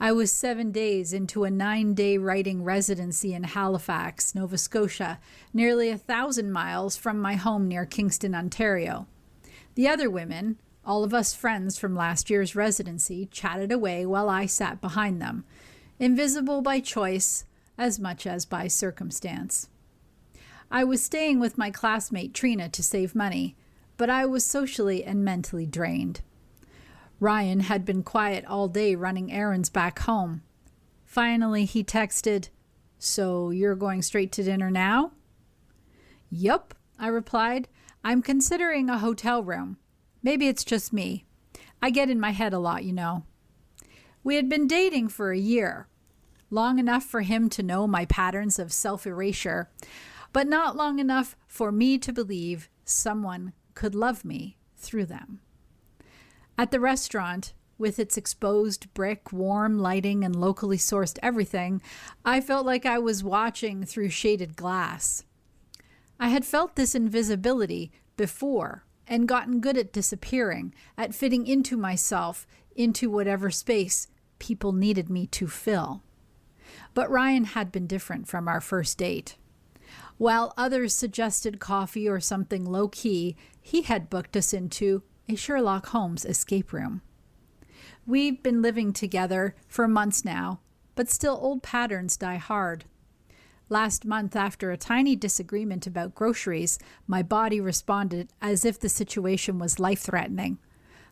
I was 7 days into a 9-day writing residency in Halifax, Nova Scotia, nearly 1,000 miles from my home near Kingston, Ontario. The other women, all of us friends from last year's residency, chatted away while I sat behind them, invisible by choice as much as by circumstance. I was staying with my classmate Trina to save money, but I was socially and mentally drained. Ryan had been quiet all day running errands back home. Finally, he texted, "So you're going straight to dinner now?" "Yup," I replied. "I'm considering a hotel room. Maybe it's just me. I get in my head a lot, you know." We had been dating for a year, long enough for him to know my patterns of self-erasure, but not long enough for me to believe someone could love me through them. At the restaurant, with its exposed brick, warm lighting, and locally sourced everything, I felt like I was watching through shaded glass. I had felt this invisibility before and gotten good at disappearing, at fitting into myself, into whatever space people needed me to fill. But Ryan had been different from our first date. While others suggested coffee or something low-key, he had booked us into a Sherlock Holmes escape room. We've been living together for months now, but still old patterns die hard. Last month, after a tiny disagreement about groceries, my body responded as if the situation was life-threatening.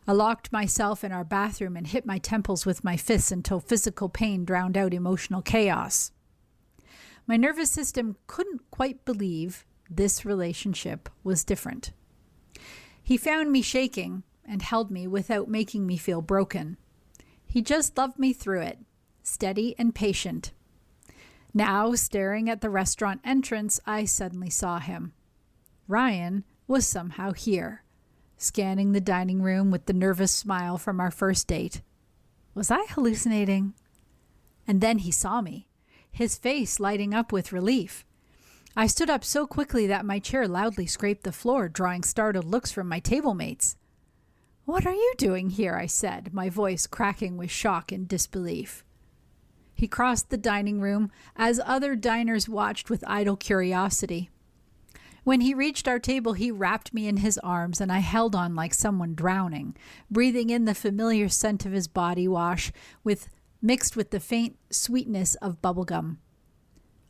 I locked myself in our bathroom and hit my temples with my fists until physical pain drowned out emotional chaos. My nervous system couldn't quite believe this relationship was different. He found me shaking and held me without making me feel broken. He just loved me through it, steady and patient. Now, staring at the restaurant entrance, I suddenly saw him. Ryan was somehow here, scanning the dining room with the nervous smile from our first date. Was I hallucinating? And then he saw me, his face lighting up with relief. I stood up so quickly that my chair loudly scraped the floor, drawing startled looks from my table mates. "What are you doing here?" I said, my voice cracking with shock and disbelief. He crossed the dining room as other diners watched with idle curiosity. When he reached our table, he wrapped me in his arms, and I held on like someone drowning, breathing in the familiar scent of his body wash mixed with the faint sweetness of bubblegum.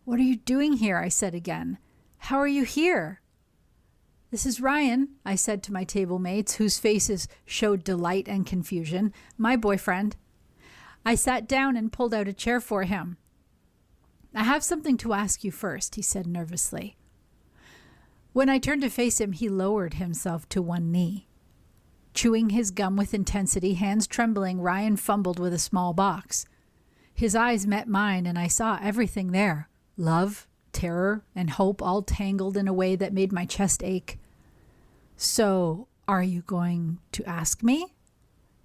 "What are you doing here?" I said again. "How are you here?" "This is Ryan," I said to my table mates, whose faces showed delight and confusion. "My boyfriend." I sat down and pulled out a chair for him. "I have something to ask you first," he said nervously. When I turned to face him, he lowered himself to one knee. Chewing his gum with intensity, hands trembling, Ryan fumbled with a small box. His eyes met mine, and I saw everything there. Love, terror, and hope all tangled in a way that made my chest ache. "So, are you going to ask me?"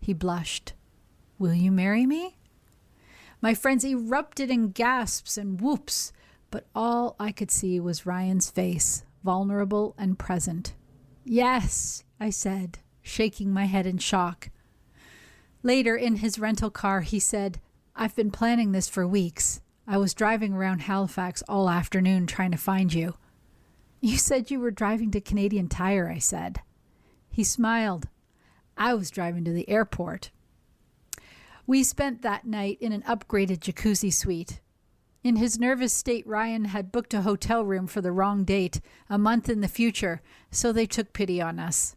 He blushed. "Will you marry me?" My friends erupted in gasps and whoops, but all I could see was Ryan's face, vulnerable and present. "Yes," I said, shaking my head in shock. Later, in his rental car, he said, "I've been planning this for weeks. I was driving around Halifax all afternoon trying to find you." "You said you were driving to Canadian Tire," I said. He smiled. "I was driving to the airport." We spent that night in an upgraded jacuzzi suite. In his nervous state, Ryan had booked a hotel room for the wrong date, a month in the future, so they took pity on us.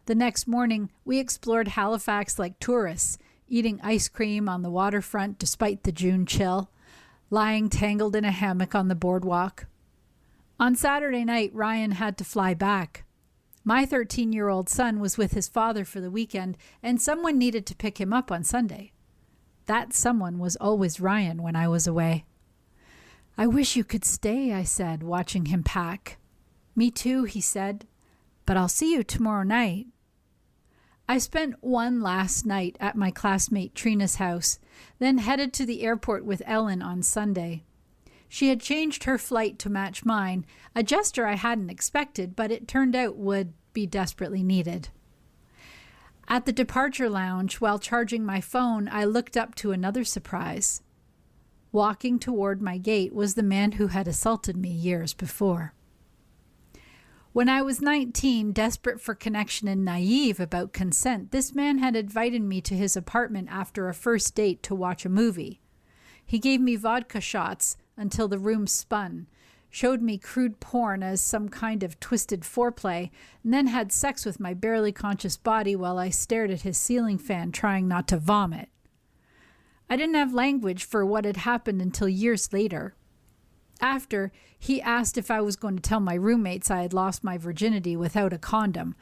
The next morning, we explored Halifax like tourists, eating ice cream on the waterfront despite the June chill, lying tangled in a hammock on the boardwalk. On Saturday night, Ryan had to fly back. My 13-year-old son was with his father for the weekend, and someone needed to pick him up on Sunday. That someone was always Ryan when I was away. "I wish you could stay," I said, watching him pack. "Me too," he said, "but I'll see you tomorrow night." I spent one last night at my classmate Trina's house, then headed to the airport with Ellen on Sunday. She had changed her flight to match mine, a gesture I hadn't expected, but it turned out would be desperately needed. At the departure lounge, while charging my phone, I looked up to another surprise. Walking toward my gate was the man who had assaulted me years before. When I was 19, desperate for connection and naive about consent, this man had invited me to his apartment after a first date to watch a movie. He gave me vodka shots until the room spun, showed me crude porn as some kind of twisted foreplay, and then had sex with my barely conscious body while I stared at his ceiling fan trying not to vomit. I didn't have language for what had happened until years later. After, he asked if I was going to tell my roommates I had lost my virginity without a condom,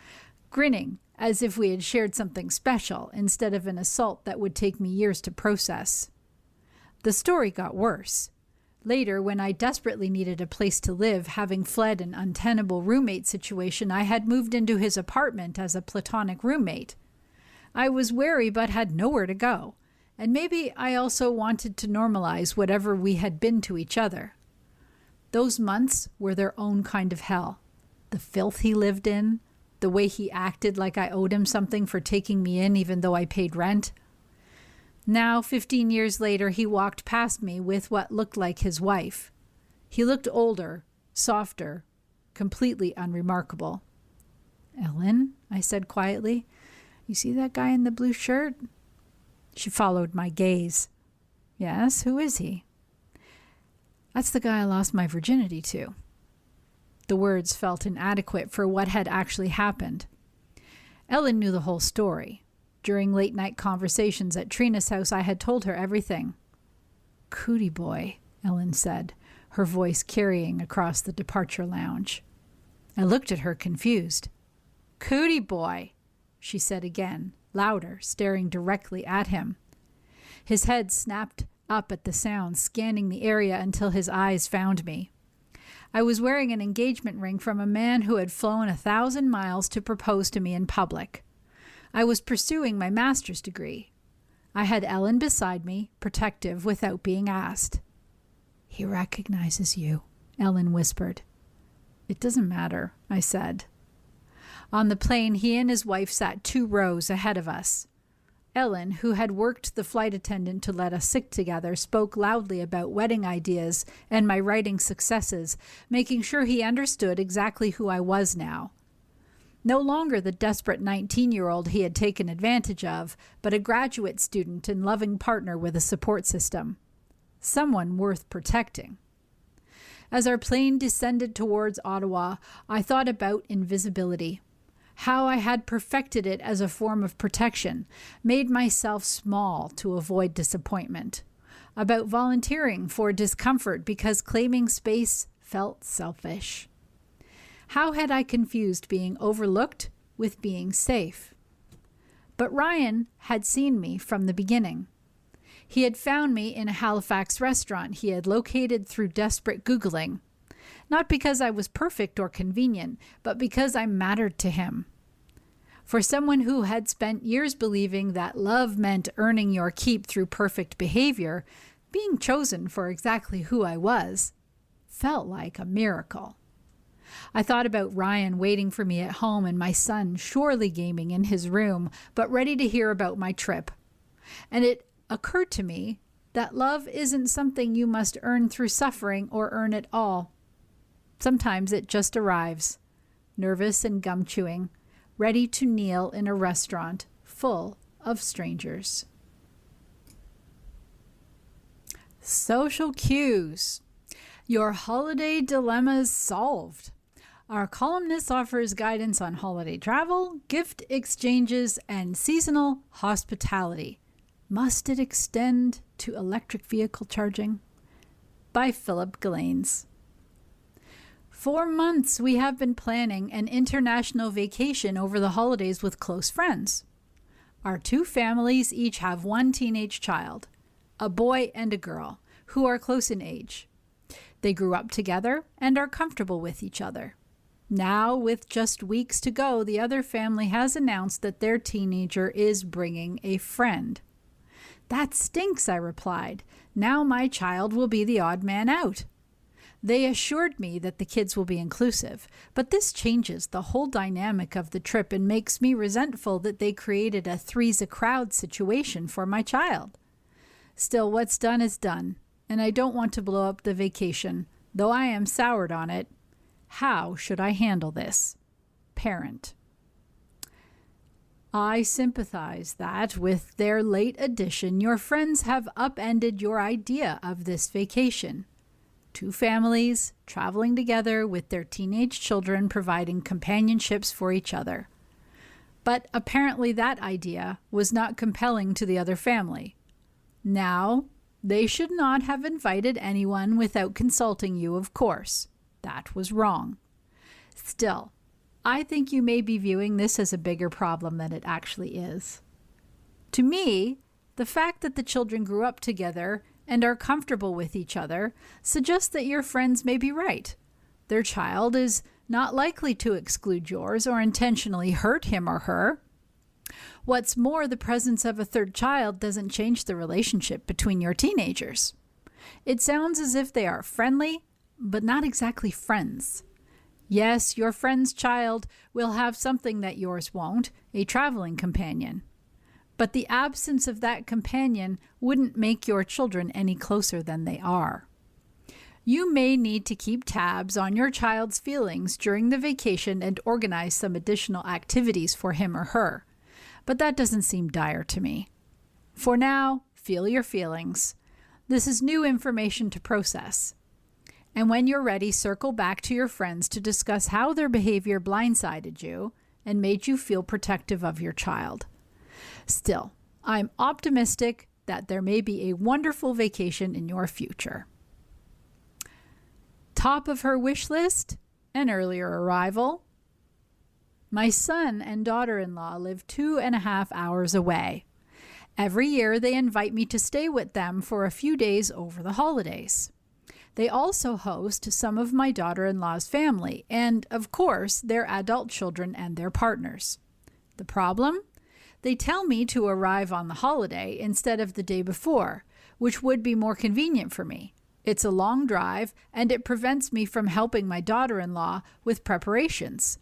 grinning as if we had shared something special instead of an assault that would take me years to process. The story got worse. Later, when I desperately needed a place to live, having fled an untenable roommate situation, I had moved into his apartment as a platonic roommate. I was wary but had nowhere to go, and maybe I also wanted to normalize whatever we had been to each other. Those months were their own kind of hell. The filth he lived in, the way he acted like I owed him something for taking me in even though I paid rent. Now, 15 years later, he walked past me with what looked like his wife. He looked older, softer, completely unremarkable. "Ellen," I said quietly, "you see that guy in the blue shirt?" She followed my gaze. "Yes, who is he?" "That's the guy I lost my virginity to." The words felt inadequate for what had actually happened. Ellen knew the whole story. During late-night conversations at Trina's house, I had told her everything. "Cootie boy," Ellen said, her voice carrying across the departure lounge. I looked at her confused. "Cootie boy," she said again, louder, staring directly at him. His head snapped up at the sound, scanning the area until his eyes found me. I was wearing an engagement ring from a man who had flown 1,000 miles to propose to me in public. I was pursuing my master's degree. I had Ellen beside me, protective without being asked. "He recognizes you," Ellen whispered. "It doesn't matter," I said. On the plane, he and his wife sat 2 rows ahead of us. Ellen, who had worked the flight attendant to let us sit together, spoke loudly about wedding ideas and my writing successes, making sure he understood exactly who I was now. No longer the desperate 19-year-old he had taken advantage of, but a graduate student and loving partner with a support system. Someone worth protecting. As our plane descended towards Ottawa, I thought about invisibility. How I had perfected it as a form of protection, made myself small to avoid disappointment. About volunteering for discomfort because claiming space felt selfish. How had I confused being overlooked with being safe? But Ryan had seen me from the beginning. He had found me in a Halifax restaurant he had located through desperate Googling. Not because I was perfect or convenient, but because I mattered to him. For someone who had spent years believing that love meant earning your keep through perfect behavior, being chosen for exactly who I was felt like a miracle. I thought about Ryan waiting for me at home and my son surely gaming in his room, but ready to hear about my trip. And it occurred to me that love isn't something you must earn through suffering or earn at all. Sometimes it just arrives, nervous and gum-chewing, ready to kneel in a restaurant full of strangers. Social cues. Your holiday dilemmas solved. Our columnist offers guidance on holiday travel, gift exchanges, and seasonal hospitality. Must it extend to electric vehicle charging? By Philip Galanes. For months, we have been planning an international vacation over the holidays with close friends. Our 2 families each have 1 teenage child, a boy and a girl, who are close in age. They grew up together and are comfortable with each other. Now, with just weeks to go, the other family has announced that their teenager is bringing a friend. "That stinks," I replied. "Now my child will be the odd man out." They assured me that the kids will be inclusive, but this changes the whole dynamic of the trip and makes me resentful that they created a three's-a-crowd situation for my child. Still, what's done is done, and I don't want to blow up the vacation, though I am soured on it. How should I handle this? Parent. I sympathize that, with their late addition, your friends have upended your idea of this vacation. two families traveling together with their teenage children providing companionships for each other. But apparently that idea was not compelling to the other family. Now, they should not have invited anyone without consulting you, of course. That was wrong. Still, I think you may be viewing this as a bigger problem than it actually is. To me, the fact that the children grew up together and are comfortable with each other suggests that your friends may be right. Their child is not likely to exclude yours or intentionally hurt him or her. What's more, the presence of a third child doesn't change the relationship between your teenagers. It sounds as if they are friendly, but not exactly friends. Yes, your friend's child will have something that yours won't, a traveling companion. But the absence of that companion wouldn't make your children any closer than they are. You may need to keep tabs on your child's feelings during the vacation and organize some additional activities for him or her. But that doesn't seem dire to me. For now, feel your feelings. This is new information to process. And when you're ready, circle back to your friends to discuss how their behavior blindsided you and made you feel protective of your child. Still, I'm optimistic that there may be a wonderful vacation in your future. Top of her wish list, an earlier arrival. My son and daughter-in-law live 2.5 hours away. Every year they invite me to stay with them for a few days over the holidays. They also host some of my daughter-in-law's family and, of course, their adult children and their partners. The problem? They tell me to arrive on the holiday instead of the day before, which would be more convenient for me. It's a long drive, and it prevents me from helping my daughter-in-law with preparations.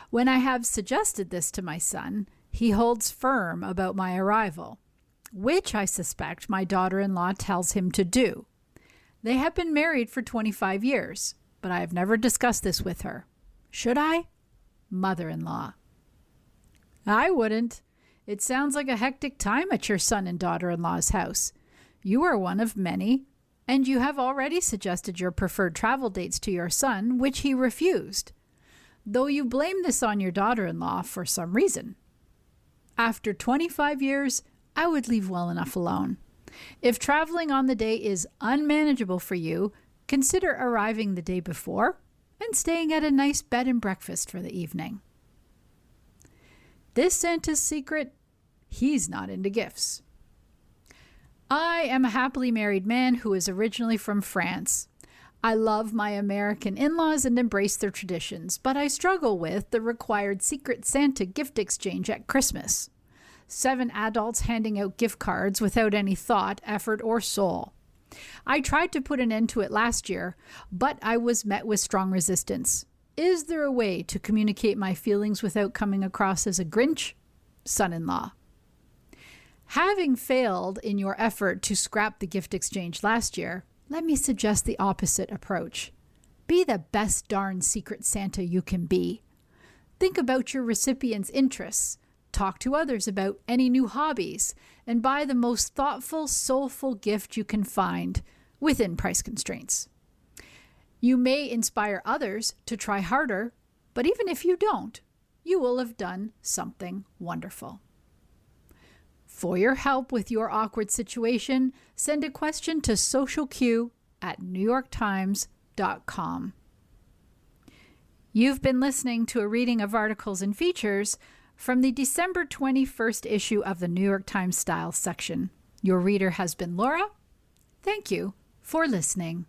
When I have suggested this to my son, he holds firm about my arrival, which I suspect my daughter-in-law tells him to do. They have been married for 25 years, but I have never discussed this with her. Should I? Mother-in-law. I wouldn't. It sounds like a hectic time at your son and daughter-in-law's house. You are one of many, and you have already suggested your preferred travel dates to your son, which he refused, though you blame this on your daughter-in-law for some reason. After 25 years, I would leave well enough alone. If traveling on the day is unmanageable for you, consider arriving the day before and staying at a nice bed and breakfast for the evening. This Santa's secret, he's not into gifts. I am a happily married man who is originally from France. I love my American in-laws and embrace their traditions, but I struggle with the required Secret Santa gift exchange at Christmas. 7 adults handing out gift cards without any thought, effort, or soul. I tried to put an end to it last year, but I was met with strong resistance. Is there a way to communicate my feelings without coming across as a Grinch? Son-in-law. Having failed in your effort to scrap the gift exchange last year, let me suggest the opposite approach. Be the best darn Secret Santa you can be. Think about your recipient's interests. Talk to others about any new hobbies, and buy the most thoughtful, soulful gift you can find within price constraints. You may inspire others to try harder, but even if you don't, you will have done something wonderful. For your help with your awkward situation, send a question to socialq@newyorktimes.com. You've been listening to a reading of articles and features from the December 21st issue of the New York Times Style section. Your reader has been Laura. Thank you for listening,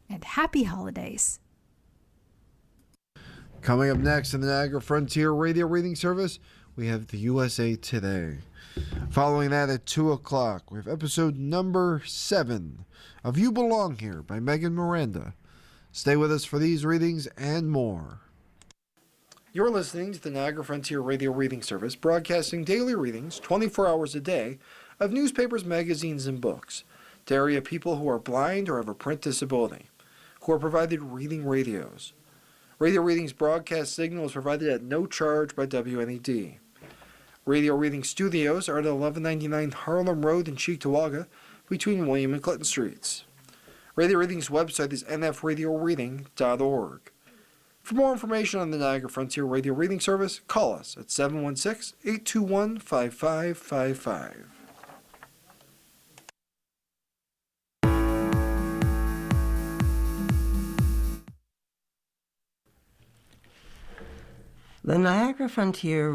and happy holidays. Coming up next in the Niagara Frontier Radio Reading Service, we have the USA Today. Following that at 2 o'clock, we have episode number 7 of You Belong Here by Megan Miranda. Stay with us for these readings and more. You're listening to the Niagara Frontier Radio Reading Service, broadcasting daily readings 24 hours a day of newspapers, magazines, and books to area people who are blind or have a print disability, who are provided reading radios. Radio Readings broadcast signal is provided at no charge by WNED. Radio Reading Studios are at 1199 Harlem Road in Cheektowaga, between William and Clinton Streets. Radio Reading's website is nfradioreading.org. For more information on the Niagara Frontier Radio Reading Service, call us at 716-821-5555. The Niagara Frontier